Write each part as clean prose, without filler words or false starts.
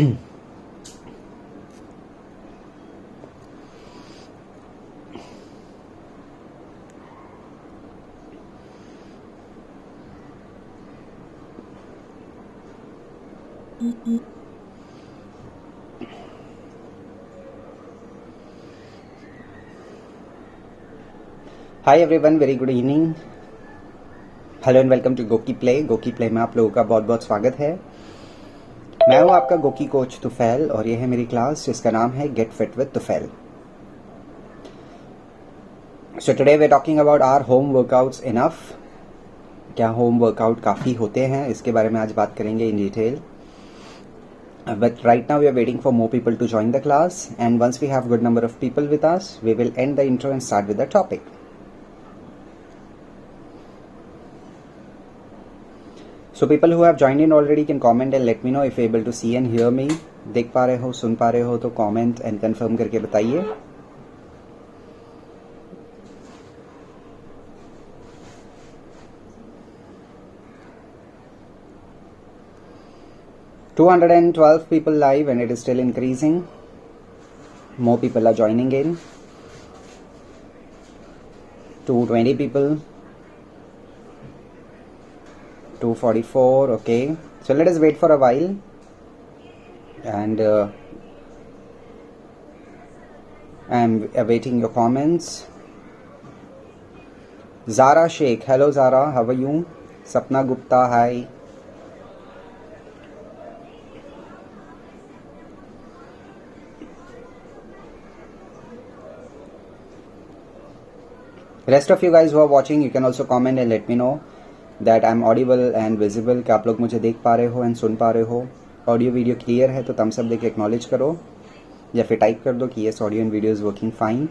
Hi everyone, very good evening. Hello and welcome to Goki Play. Goki Play में आप लोगों का बहुत बहुत स्वागत है। मैं हूं आपका गोकी कोच तुफैल और ये है मेरी क्लास जिसका नाम है get fit with Tufail. So today we are talking about our home workouts enough. क्या होम वर्कआउट काफ़ी होते हैं, इसके बारे में आज बात करेंगे in detail. But right now we are waiting for more people to join the class, and once we have good number of people with us, we will end the intro and start with the topic. So people who have joined in already can comment and let me know if you're able to see and hear me. देख पा रहे हो, सुन पा रहे हो तो comment and confirm करके बताइए। $212 people live and it is still increasing. More people are joining in. 220 people. 244. Okay. So let us wait for a while. And I'm awaiting your comments. Zara Sheikh. Hello Zara. How are you? Sapna Gupta. Hi. Rest of you guys who are watching, you can also comment and let me know that I'm audible and visible, कि आप लोग मुझे देख पा रहे हो and सुन पा रहे हो। ऑडियो वीडियो क्लियर है तो थम्स अप देके एक्नॉलेज करो या फिर टाइप कर दो कि yes, audio and video is working fine.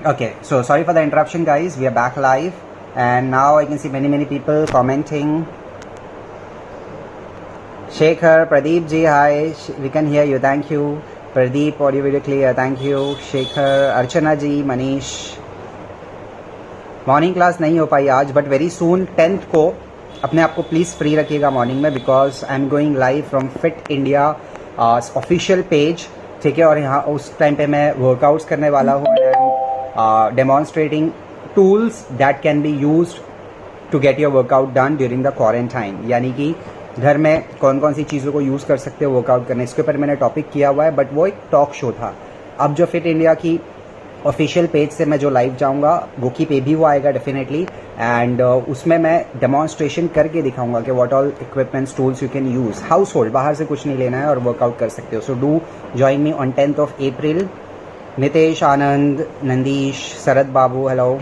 Okay, so sorry for the interruption guys, we are back live and now I can see many people commenting. Shekhar, Pradeep ji, hi, we can hear you, thank you. Pradeep, audio video clear, thank you. Shekhar, Archana ji, Manish. Morning class नहीं हो पाई आज, but very soon 10th को अपने आप को please free रखिएगा morning में, because I am going live from fit India official page, ठीक है। और यहाँ उस टाइम पे मैं वर्कआउट्स करने वाला हूँ, demonstrating tools that can be used to get your workout done during the quarantine, यानी कि घर में कौन कौन सी चीज़ों को यूज़ कर सकते हो वर्कआउट करने। इसके ऊपर मैंने टॉपिक किया हुआ है, बट वो एक टॉक शो था। अब जो फिट इंडिया की ऑफिशियल पेज से मैं जो लाइव जाऊंगा, गोकी पे भी वो आएगा डेफिनेटली, एंड उसमें मैं डेमॉन्स्ट्रेशन करके दिखाऊंगा कि what all equipments tools you can use, house hold, बाहर से कुछ नहीं लेना है और वर्कआउट कर सकते हो। So do join me on 10th of April। Nitesh, Anand, Nandish, Sharad Babu, hello,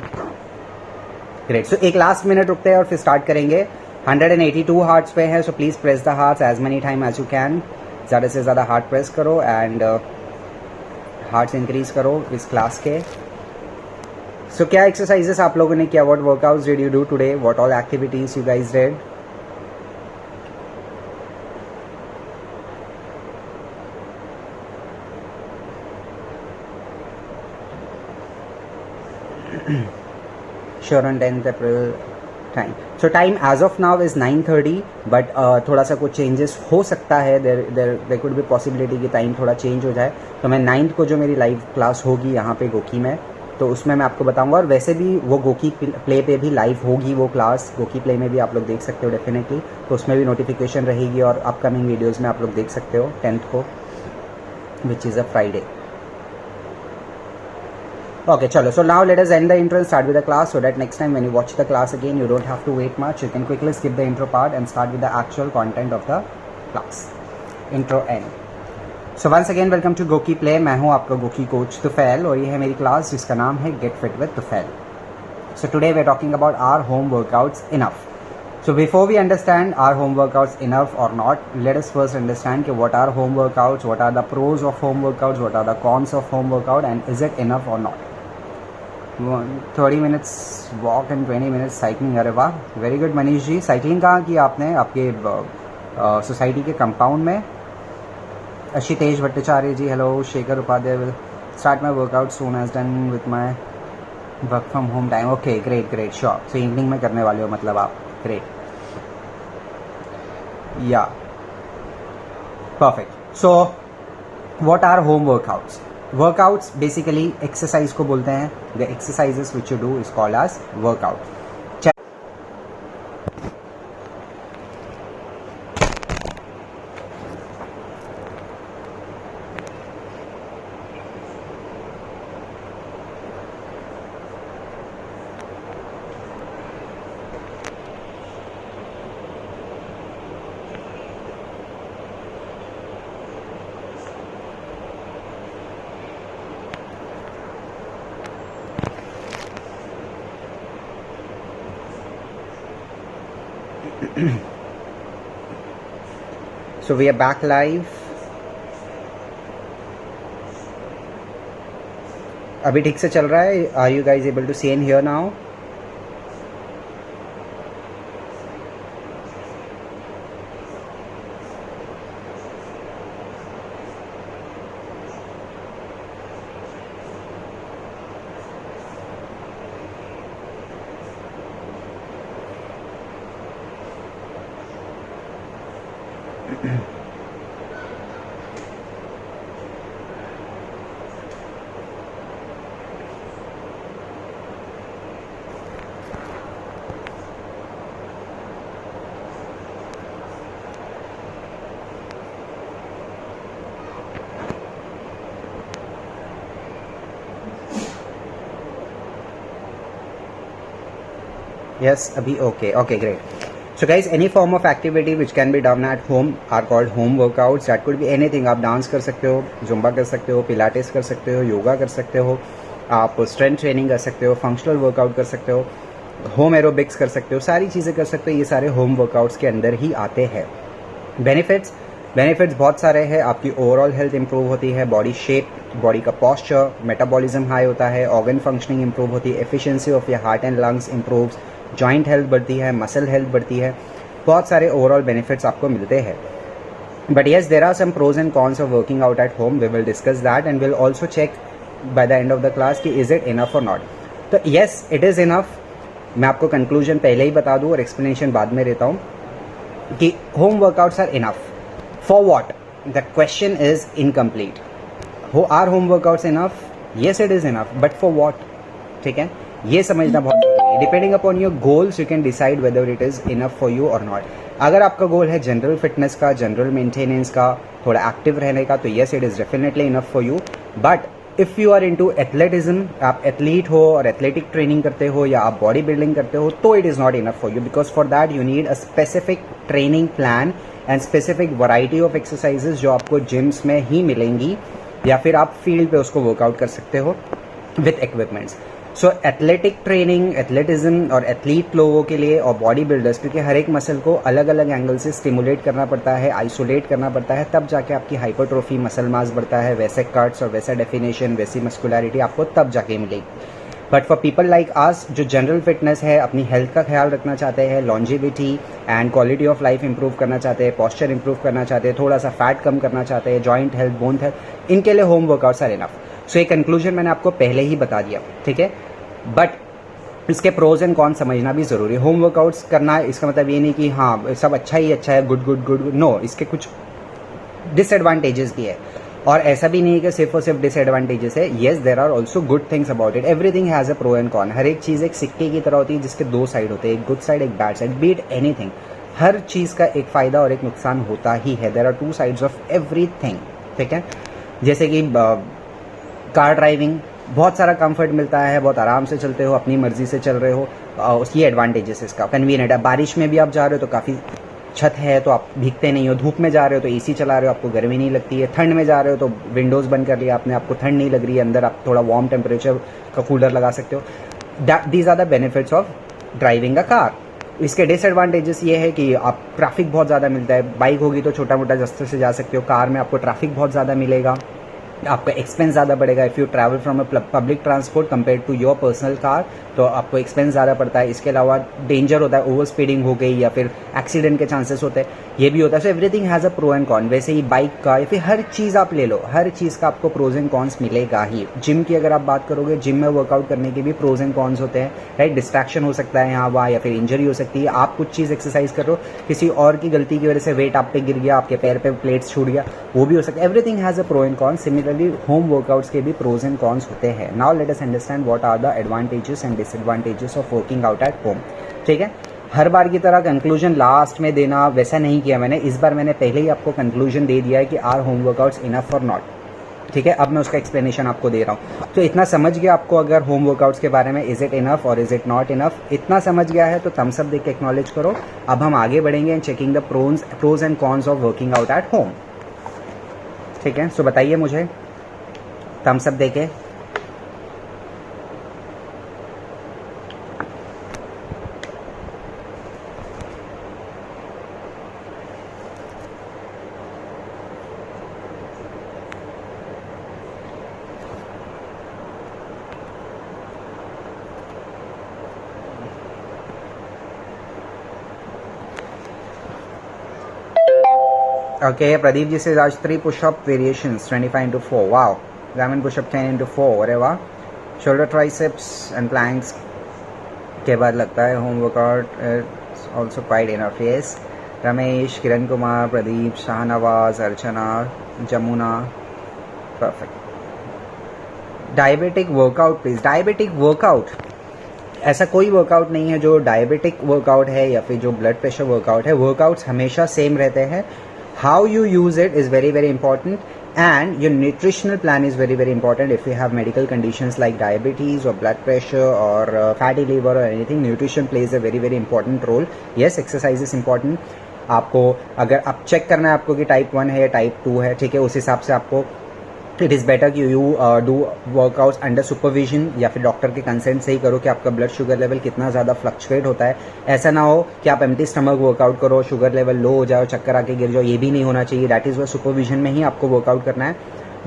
great. So एक लास्ट मिनट रुकते हैं और फिर स्टार्ट करेंगे। 182 हार्ट्स पे है, so please press the hearts as many time as you can. ज़्यादा से ज़्यादा हार्ट प्रेस करो एंड हार्ट्स इंक्रीज करो इस क्लास के। सो क्या एक्सरसाइजेस आप लोगों ने किया, what workouts did you do today, what all activities you guys did. Sure on 10th April time. So time as of now is 9:30, but थोड़ा सा कुछ चेंजेस हो सकता है, देर कुड बी पॉसिबिलिटी कि टाइम थोड़ा चेंज हो जाए। तो मैं 9th को जो मेरी लाइव क्लास होगी यहाँ पे गोकी में, तो उसमें मैं आपको बताऊंगा। और वैसे भी वो गोकी प्ले पे भी लाइव होगी वो क्लास, गोकी प्ले में भी आप लोग देख सकते हो डेफिनेटली, तो उसमें भी नोटिफिकेशन रहेगी और अपकमिंग वीडियोज़ में आप लोग देख सकते हो 10th को, which is a Friday. Okay, chalo. So now let us end the intro and start with the class, so that next time when you watch the class again, you don't have to wait much. You can quickly skip the intro part and start with the actual content of the class. Intro end. So once again, welcome to Goki play. मैं हूँ आपका Goki coach Tufail और ये है मेरी class जिसका नाम है get fit with Tufail. So today we are talking about our home workouts enough. So before we understand are home workouts enough or not, let us first understand कि what are home workouts, what are the pros of home workouts, what are the cons of home workout, and is it enough or not. 30 minutes walk and 20 minutes cycling. अरे वाह, very good Manish ji. Cycling कहाँ की आपने? आपके society के compound में. Ashitesh Bhattacharya ji, hello. Shekhar Upadhyay, will start my workout soon as done with my work from home time. Okay, great great, sure. So evening में करने वाले हो मतलब आप. Great, yeah perfect. So what are home workouts? Workouts basically exercise को बोलते हैं. The exercises which you do is called as workout. So we are back live. अभी ठीक से चल रहा है? Are you guys able to see and hear now? Yes, abhi okay. Okay, great. So guys, any form of activity which can be done at home are called home workouts. That could be anything. आप dance कर सकते हो, Zumba कर सकते हो, Pilates कर सकते हो, योगा कर सकते हो, आप स्ट्रेंथ ट्रेनिंग कर सकते हो, फंक्शनल वर्कआउट कर सकते हो, होम एरोबिक्स कर सकते हो, सारी चीज़ें कर सकते हो. ये सारे होम वर्कआउट्स के अंदर ही आते हैं. बेनिफिट्स बहुत सारे हैं. आपकी ओवरऑल हेल्थ इंप्रूव होती है, बॉडी शेप, बॉडी का पॉस्चर, मेटाबॉलिज्म हाई होता है, ऑर्गन फंक्शनिंग इंप्रूव होती है, efficiency of your heart and lungs improves, joint health बढ़ती है, मसल हेल्थ बढ़ती है. बहुत सारे ओवरऑल बेनिफिट्स आपको मिलते हैं. But yes, there are some pros and cons of working out at home. We will discuss that and will also check by the end of the class कि is it enough और not. तो yes, it is enough. मैं आपको conclusion पहले ही बता दूँ और explanation बाद में देता हूँ कि home workouts are enough. For what? The question is incomplete. Are home workouts enough? Yes, it is enough, but for what? ठीक है, ये समझना बहुत जरूरी है. Depending upon your goals you can decide whether it is enough for you और not. अगर आपका गोल है जनरल फिटनेस का, जनरल मेंटेनेंस का, थोड़ा एक्टिव रहने का, तो yes, it is definitely enough for you. But if you are into athleticism, आप एथलीट हो और एथलेटिक ट्रेनिंग करते हो या आप बॉडी बिल्डिंग करते हो, तो it is not enough for you, because for that you need a specific training plan and specific variety of exercises जो आपको जिम्स में ही मिलेंगी या फिर आप फील्ड पे उसको वर्कआउट कर सकते हो with equipments. So athletic training, athleticism और एथलीट लोगों के लिए और बॉडी बिल्डर्स, क्योंकि हर एक मसल को अलग अलग एंगल से स्टिमुलेट करना पड़ता है, आइसोलेट करना पड़ता है, तब जाके आपकी हाइपरट्रोफी, मसल मास बढ़ता है. वैसे कट्स और वैसा डेफिनेशन, वैसी मस्कुलरिटी आपको तब जाके मिलेगी. बट फॉर पीपल लाइक आस जो जनरल फिटनेस है, अपनी हेल्थ का ख्याल रखना चाहते हैं, longevity and quality of life improve करना चाहते हैं, पॉस्चर इंप्रूव करना चाहते हैं, थोड़ा सा फैट कम करना चाहते हैं, जॉइंट हेल्थ, बोन हेल्थ, इनके लिए होम वर्कआउट्स आर इनफ. सो ये कंक्लूजन मैंने आपको पहले ही बता दिया. ठीक है, बट इसके प्रोज एंड कॉन समझना भी जरूरी है. होम वर्कआउट्स करना इसका मतलब ये नहीं कि हाँ सब अच्छा ही अच्छा है, गुड गुड गुड. नो, इसके कुछ डिसएडवांटेजेस भी है. और ऐसा भी नहीं है कि सिर्फ और सिर्फ डिसएडवांटेजेस है. Yes, there are also good things about it. Everything has a pro and con. हर एक चीज़ एक सिक्के की तरह होती है जिसके दो साइड होते हैं, एक गुड साइड, एक बैड साइड. बीट एनीथिंग, हर चीज़ का एक फ़ायदा और एक नुकसान होता ही है. There are two sides of everything. ठीक है, जैसे कि कार ड्राइविंग, बहुत सारा कंफर्ट मिलता है, बहुत आराम से चलते हो, अपनी मर्जी से चल रहे हो, उसकी एडवांटेजेस इसका. कन्वीनियंट है. बारिश में भी आप जा रहे हो तो काफ़ी छत है तो आप भीगते नहीं हो. धूप में जा रहे हो तो एसी चला रहे हो, आपको गर्मी नहीं लगती है. ठंड में जा रहे हो तो विंडोज़ बंद कर लिया आपने, आपको ठंड नहीं लग रही है. अंदर आप थोड़ा वार्म टेम्परेचर का कूलर लगा सकते हो. These are the benefits of driving a car. इसके डिसएडवांटेजेस ये है कि आप ट्रैफिक बहुत ज़्यादा मिलता है, बाइक होगी तो छोटा मोटा रास्ते से जा सकते हो, कार में आपको ट्रैफिक बहुत ज़्यादा मिलेगा, आपका एक्सपेंस ज़्यादा बढ़ेगा। If you travel from a public transport compare to your personal car, तो आपको एक्सपेंस ज़्यादा पड़ता है। इसके अलावा डेंजर होता है, ओवर स्पीडिंग हो गई या फिर एक्सीडेंट के चांसेस होते हैं, ये भी होता है। So everything has a pro and con. वैसे ही बाइक का या फिर हर चीज़ आप ले लो, हर चीज़ का आपको प्रोज एंड कॉन्स मिलेगा ही। जिम की अगर आप बात करोगे, जिम में वर्कआउट करने के भी प्रोज एंड कॉन्स होते हैं, राइट। डिस्ट्रैक्शन हो सकता है यहाँ वहाँ, या फिर इंजरी हो सकती है। आप कुछ चीज़ एक्सरसाइज कर रहे हो, किसी और की गलती की वजह से वेट आप पे गिर गया, आपके पैर पे प्लेट्स छूट गया, वो भी हो सकता है। Everything has a pro and cons. Similarly home workouts के भी प्रोज एंड कॉन्स होते हैं। Now let us understand what are the advantages and disadvantages of working out at home. ठीक है, हर बार की तरह कंक्लूजन लास्ट में देना वैसा नहीं किया मैंने। इस बार मैंने पहले ही आपको कंक्लूजन दे दिया है कि आर होम वर्कआउट्स इनफ और नॉट। ठीक है, अब मैं उसका एक्सप्लेनेशन आपको दे रहा हूँ। तो इतना समझ गया आपको अगर होम वर्कआउट्स के बारे में, इज इट इनफ और इज इट नॉट इनफ, इतना समझ गया है तो थम्स अप देख के एक्नॉलेज करो। अब हम आगे बढ़ेंगे and checking the pros and cons of working out at home. ठीक है, सो बताइए मुझे थम्स अप देके। Okay, Pradeep ji says आज 3 push-up variations 25 into 4. Wow. Diamond push-up 10 into 4. अरे वाह. Shoulder triceps and planks के बाद लगता है home workout is also quite enough. Yes. Ramesh, Kiran Kumar, Pradeep, Shahnawaz, Archana, Jamuna. Perfect. Diabetic workout please. Diabetic workout, ऐसा कोई वर्कआउट नहीं है जो डायबिटिक वर्कआउट है या फिर जो ब्लड प्रेशर वर्कआउट है। वर्कआउट्स हमेशा सेम रहते हैं। How you use it is very very important, and your nutritional plan is very very important. If you have medical conditions like diabetes or blood pressure or fatty liver or anything, nutrition plays a very very important role. Yes, exercise is important. आपको अगर आप check करना है आपको कि type 1 है या type 2 है, ठीक है, उस हिसाब से आपको इट इज़ बेटर कि you do workouts under supervision या फिर डॉक्टर के कंसेंट से ही करो कि आपका ब्लड शुगर लेवल कितना ज़्यादा फ्लक्चुएट होता है। ऐसा ना हो कि आप एम्प्टी स्टमक वर्कआउट करो, शुगर लेवल लो हो जाओ, चक्कर आके गिर जाओ, ये भी नहीं होना चाहिए। दैट इज़ वाई सुपरविजन में ही आपको वर्कआउट करना है।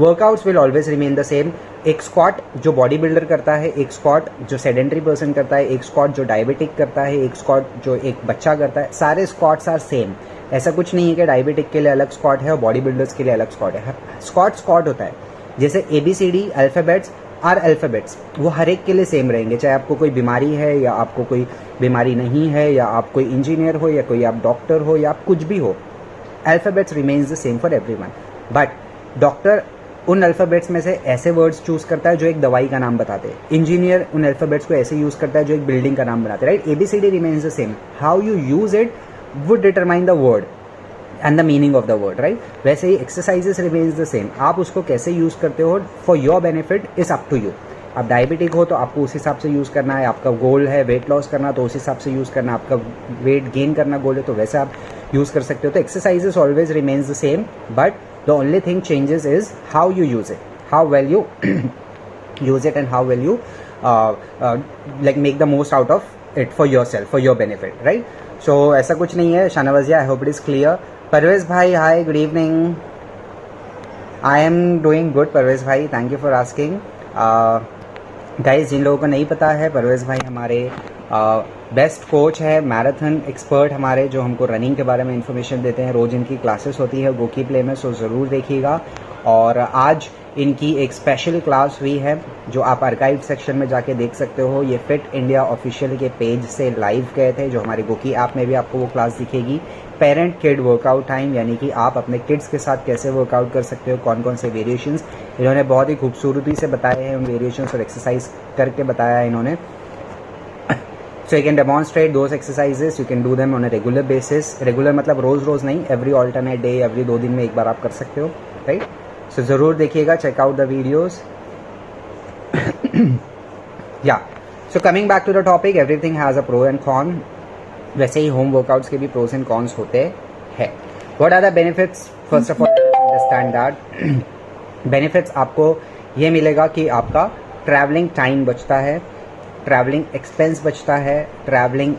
Workouts will always remain the same. एक स्क्वाट जो बॉडी बिल्डर करता है, एक स्क्वाट जो सेडेंटरी पर्सन करता है, एक स्क्वाट जो डायबिटिक करता है, एक स्क्वाट जो एक बच्चा करता है, सारे स्क्वाट्स आर सेम। ऐसा कुछ नहीं है कि डायबिटिक के लिए अलग स्क्वाट है और बॉडी बिल्डर्स के लिए अलग स्क्वाट है। स्क्वाट होता है। जैसे ABCD अल्फ़ाबेट्स आर अल्फ़ाबेट्स, वो हर एक के लिए सेम रहेंगे, चाहे आपको कोई बीमारी है या आपको कोई बीमारी नहीं है, या आप कोई इंजीनियर हो या कोई आप डॉक्टर हो या आप कुछ भी हो। Alphabets remains the same for everyone, but doctor उन अल्फ़ाबेट्स में से ऐसे वर्ड्स चूज करता है जो एक दवाई का नाम बताते हैं। इंजीनियर उन अल्फ़ाबेट्स को ऐसे यूज करता है जो एक बिल्डिंग का नाम बनाते हैं, right. ABCD remains the same. How you use it would determine the word and the meaning of the word, right. वैसे ही एक्सरसाइजेस रिमेन्स द सेम। आप उसको कैसे यूज करते हो for your benefit is up to you. आप diabetic हो तो आपको उस हिसाब से यूज करना है, आपका गोल है वेट लॉस करना तो उस हिसाब से यूज करना, आपका वेट गेन करना गोल है तो वैसे आप यूज कर सकते हो। तो exercises always remains the same, but the only thing changes is how you use it, how well you use it and how will you like make the most out of it for yourself, for your benefit, right? So ऐसा कुछ नहीं है। शाहनवाजिया, I hope it is clear. Parvez भाई, hi, good evening. I am doing good Parvez भाई, thank you for asking. Guys, जिन लोगों को नहीं पता है, परवेज भाई हमारे बेस्ट कोच है, मैराथन एक्सपर्ट हमारे, जो हमको रनिंग के बारे में इंफॉर्मेशन देते हैं। रोज इनकी क्लासेस होती है गोकी प्ले में, सो ज़रूर देखिएगा। और आज इनकी एक स्पेशल क्लास हुई है जो आप आर्काइव सेक्शन में जाके देख सकते हो। ये फिट इंडिया ऑफिशियल के पेज से लाइव गए थे, जो हमारे गोकी ऐप में भी आपको वो क्लास दिखेगी। पेरेंट किड वर्कआउट टाइम, यानी कि आप अपने किड्स के साथ कैसे वर्कआउट कर सकते हो, कौन कौन से वेरिएशंस इन्होंने बहुत ही खूबसूरती से बताए हैं। उन वेरिएशंस और एक्सरसाइज करके बताया है इन्होंने। So you can demonstrate those exercises, you can do them on a regular basis. Regular मतलब रोज नहीं, every alternate day, every 2 दिन में एक बार आप कर सकते हो, right? So ज़रूर देखिएगा, check out the videos. Yeah. So coming back to the topic, everything has a pro and con. वैसे ही होम वर्कआउट्स के भी प्रोज एंड कॉन्स होते हैं। What are the benefits? First of all, understand that benefits आपको ये मिलेगा कि आपका ट्रैवलिंग टाइम बचता है, ट्रैवलिंग एक्सपेंस बचता है, ट्रैवलिंग